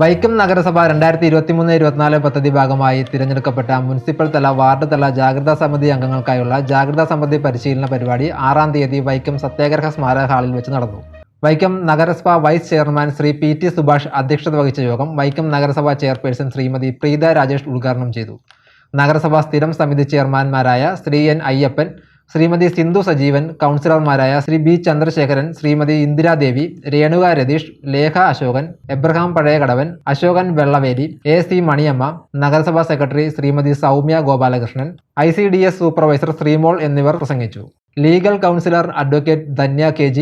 വൈക്കം നഗരസഭ 2023-24 പദ്ധതി ഭാഗമായി തിരഞ്ഞെടുക്കപ്പെട്ട മുനിസിപ്പൽ തല, വാർഡ് തല ജാഗ്രതാ സമിതി അംഗങ്ങൾക്കായുള്ള ജാഗ്രതാ സമിതി പരിശീലന പരിപാടി 6-ാം തീയതി വൈക്കം സത്യാഗ്രഹ സ്മാരക ഹാളിൽ വെച്ച് നടന്നു. വൈക്കം നഗരസഭ vice chairman Shri PT Subhash അധ്യക്ഷത വഹിച്ച യോഗം വൈക്കം നഗരസഭ ചെയർപേഴ്സൺ ശ്രീമതി പ്രീത രാജേഷ് ഉദ്ഘാടനം ചെയ്തു. നഗരസഭാ സ്ഥിരം സമിതി ചെയർമാൻമാരായ ശ്രീ N അയ്യപ്പൻ, ശ്രീമതി സിന്ധു സജീവൻ, കൗൺസിലർമാരായ Shri B Chandrasekharan, Shrimati Indiradevi, Renuka Ratheesh, Lekha Ashokan, Abraham Pazhayakadavan, Ashokan Vellaveli, AC Maniyamma, നഗരസഭാ secretary Shrimati Soumya Gopalakrishnan, ICDS supervisor Sreemol എന്നിവർ പ്രസംഗിച്ചു. Legal counsellor advocate Dhanya KG,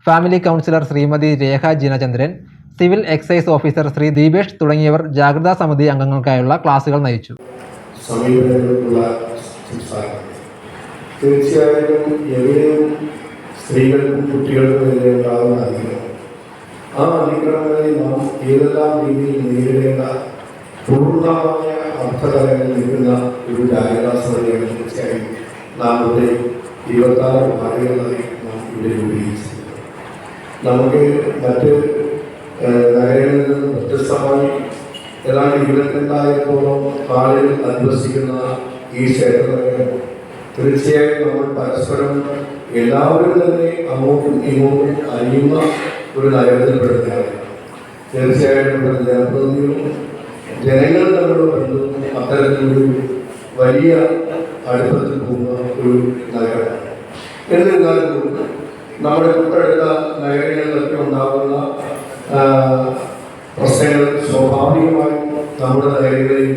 family counsellor Shrimati Rekha Jinachandran, civil excise officer Shri Deepesh തുടങ്ങിയവർ ജാഗ്രതാ സമിതി അംഗങ്ങൾക്കായുള്ള ക്ലാസുകൾ നയിച്ചു. തീർച്ചയായും എവിടെയും സ്ത്രീകൾക്കും കുട്ടികൾക്കും എതിരെ ഉണ്ടാകുന്ന അതിക്രമം, ആ അതിക്രമങ്ങളെ നാം ഏതെല്ലാം രീതിയിൽ നേരിടേണ്ട പൂർണ്ണമായ അർത്ഥതലങ്ങളിൽ നിൽക്കുന്ന ഒരു ജാഗ്രതാ സമിതിയാണ് തീർച്ചയായും നാം ഇവിടെ 26 വാർഡുകളായി നാം ഇവിടെ രൂപീകരിച്ചത്. നമുക്ക് മറ്റ് നഗരങ്ങളിൽ നിന്ന് വ്യത്യസ്തമായി ഏതാണ്ട് 22,000-ഓളം ആളുകൾ അധിവസിക്കുന്ന ഈ ക്ഷേത്രനഗരം തീർച്ചയായും നമ്മൾ പരസ്പരം എല്ലാവരും തന്നെ അങ്ങോട്ടും ഇങ്ങോട്ടും അറിയുന്ന ഒരു നഗരത്തിൽപ്പെടുന്നതാണ്. തീർച്ചയായിട്ടും ജനപ്രതിനിധികളും ജനങ്ങൾ തമ്മിലുള്ള ബന്ധവും അത്തരത്തിലൊരു വലിയ അടുപ്പത്തിൽ പോകുന്ന ഒരു നഗരമാണ്. എന്നിരുന്നാലും നമ്മുടെ തൊട്ടടുത്ത നഗരങ്ങളിലൊക്കെ ഉണ്ടാകുന്ന പ്രശ്നങ്ങൾ സ്വാഭാവികമായും നമ്മുടെ നഗരങ്ങളിൽ